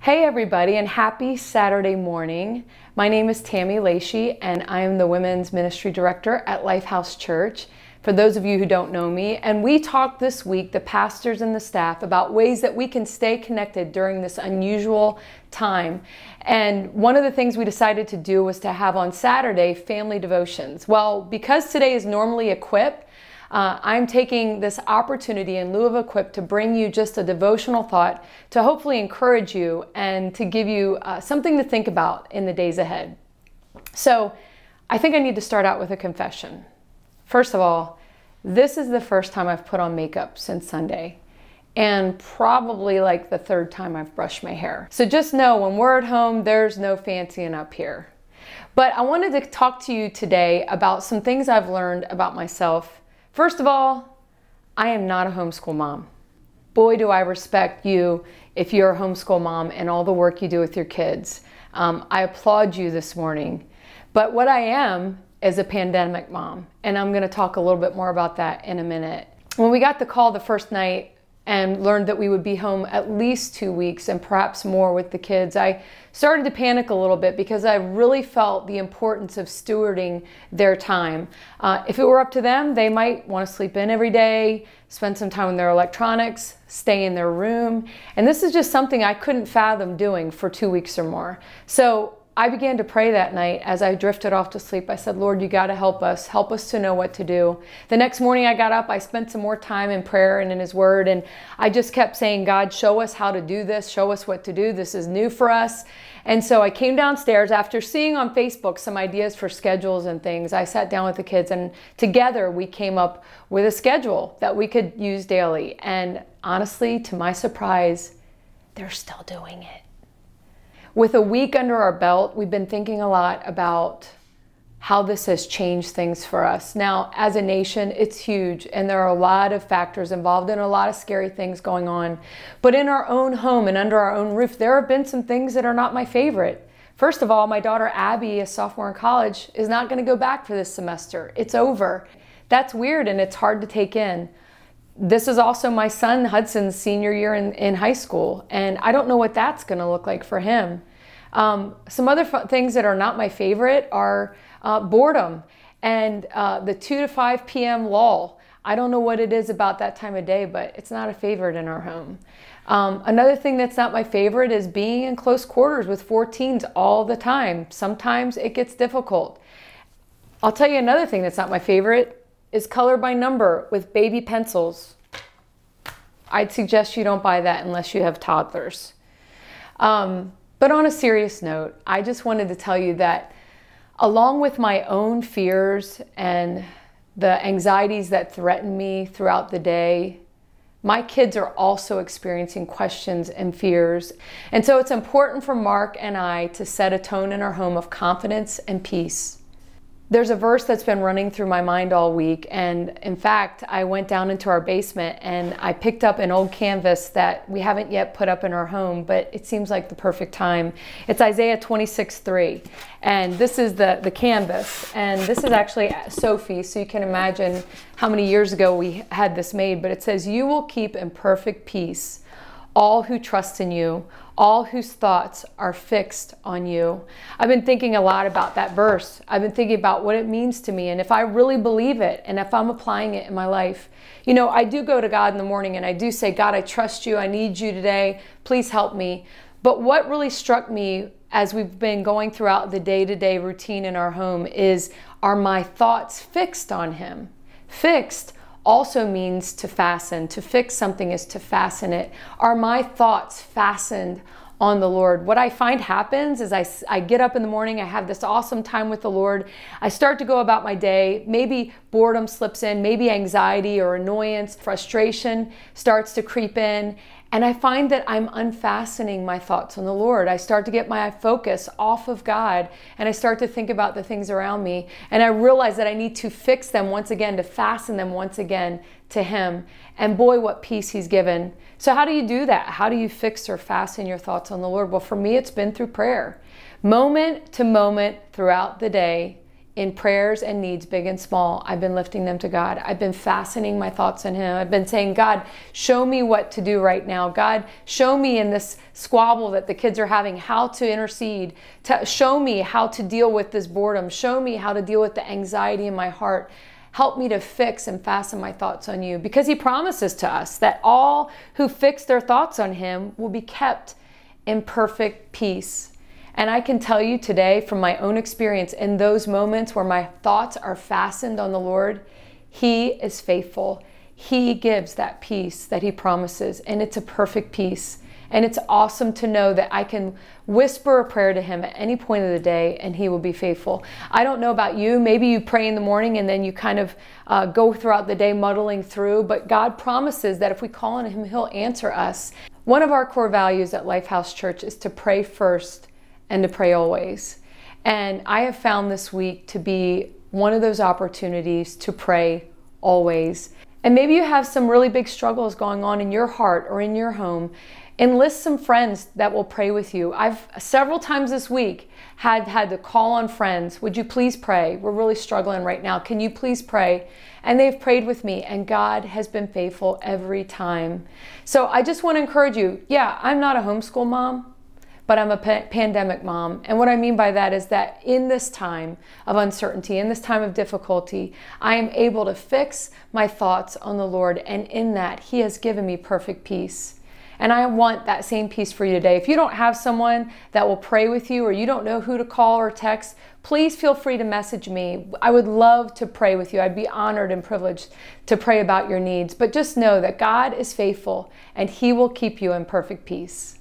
Hey everybody, and happy Saturday morning. My name is Tammy Lacey and I am the Women's Ministry Director at Lifehouse Church. For those of you who don't know me, and we talked this week, the pastors and the staff, about ways that we can stay connected during this unusual time. And one of the things we decided to do was to have on Saturday family devotions. Well, because today is normally Equip, I'm taking this opportunity in lieu of Equip to bring you just a devotional thought to hopefully encourage you and to give you something to think about in the days ahead. So I think I need to start out with a confession. First of all, this is the first time I've put on makeup since Sunday, and probably like the third time I've brushed my hair. So just know when we're at home, there's no fancying up here. But I wanted to talk to you today about some things I've learned about myself. First of all, I am not a homeschool mom. Boy, do I respect you if you're a homeschool mom and all the work you do with your kids. I applaud you this morning. But what I am is a pandemic mom, and I'm going to talk a little bit more about that in a minute. When we got the call the first night and learned that we would be home at least 2 weeks and perhaps more with the kids, I started to panic a little bit because I really felt the importance of stewarding their time. If it were up to them, they might want to sleep in every day, spend some time with their electronics, stay in their room. And this is just something I couldn't fathom doing for 2 weeks or more. So I began to pray that night as I drifted off to sleep. I said, Lord, you got to help us to know what to do. The next morning I got up, I spent some more time in prayer and in His Word, and I just kept saying, God, show us how to do this, show us what to do. This is new for us. And so I came downstairs after seeing on Facebook some ideas for schedules and things. I sat down with the kids, and together we came up with a schedule that we could use daily. And honestly, to my surprise, they're still doing it. With a week under our belt, we've been thinking a lot about how this has changed things for us. Now, as a nation, it's huge, and there are a lot of factors involved and a lot of scary things going on. But in our own home and under our own roof, there have been some things that are not my favorite. First of all, my daughter Abby, a sophomore in college, is not going to go back for this semester. It's over. That's weird, and it's hard to take in. This is also my son Hudson's senior year in high school, and I don't know what that's going to look like for him. Some other things that are not my favorite are boredom and the 2 to 5 p.m. lull. I don't know what it is about that time of day, but it's not a favorite in our home. Another thing that's not my favorite is being in close quarters with 4 teens all the time. Sometimes it gets difficult. I'll tell you another thing that's not my favorite is color by number with baby pencils. I'd suggest you don't buy that unless you have toddlers. But on a serious note, I just wanted to tell you that along with my own fears and the anxieties that threaten me throughout the day, my kids are also experiencing questions and fears. And so it's important for Mark and I to set a tone in our home of confidence and peace. There's a verse that's been running through my mind all week, and in fact, I went down into our basement and I picked up an old canvas that we haven't yet put up in our home, but it seems like the perfect time. It's Isaiah 26:3, and this is the canvas, and this is actually Sophie, so you can imagine how many years ago we had this made, but it says, "You will keep in perfect peace all who trust in you, all whose thoughts are fixed on you." I've been thinking a lot about that verse. I've been thinking about what it means to me and if I really believe it and if I'm applying it in my life. You know, I do go to God in the morning and I do say, God, I trust you. I need you today. Please help me. But what really struck me as we've been going throughout the day-to-day routine in our home is, are my thoughts fixed on Him? Fixed also means to fasten. To fix something is to fasten it. Are my thoughts fastened on the Lord? What I find happens is I get up in the morning, I have this awesome time with the Lord. I start to go about my day. Maybe boredom slips in, maybe anxiety or annoyance, frustration starts to creep in. And I find that I'm unfastening my thoughts on the Lord. I start to get my focus off of God, and I start to think about the things around me. And I realize that I need to fix them once again, to fasten them once again to Him. And boy, what peace He's given. So how do you do that? How do you fix or fasten your thoughts on the Lord? Well, for me, it's been through prayer. Moment to moment throughout the day, in prayers and needs, big and small. I've been lifting them to God. I've been fastening my thoughts on Him. I've been saying, God, show me what to do right now. God, show me in this squabble that the kids are having how to intercede. Show me how to deal with this boredom. Show me how to deal with the anxiety in my heart. Help me to fix and fasten my thoughts on you. Because He promises to us that all who fix their thoughts on Him will be kept in perfect peace. And I can tell you today from my own experience, in those moments where my thoughts are fastened on the Lord, He is faithful. He gives that peace that He promises, and it's a perfect peace. And it's awesome to know that I can whisper a prayer to Him at any point of the day and He will be faithful. I don't know about you. Maybe you pray in the morning and then you kind of go throughout the day muddling through, but God promises that if we call on Him, He'll answer us. One of our core values at Lifehouse Church is to pray first and to pray always. And I have found this week to be one of those opportunities to pray always. And maybe you have some really big struggles going on in your heart or in your home. Enlist some friends that will pray with you. I've several times this week had to call on friends. Would you please pray? We're really struggling right now. Can you please pray? And they've prayed with me, and God has been faithful every time. So I just want to encourage you. Yeah, I'm not a homeschool mom, but I'm a pandemic mom. And what I mean by that is that in this time of uncertainty, in this time of difficulty, I am able to fix my thoughts on the Lord. And in that, He has given me perfect peace. And I want that same peace for you today. If you don't have someone that will pray with you, or you don't know who to call or text, please feel free to message me. I would love to pray with you. I'd be honored and privileged to pray about your needs. But just know that God is faithful and He will keep you in perfect peace.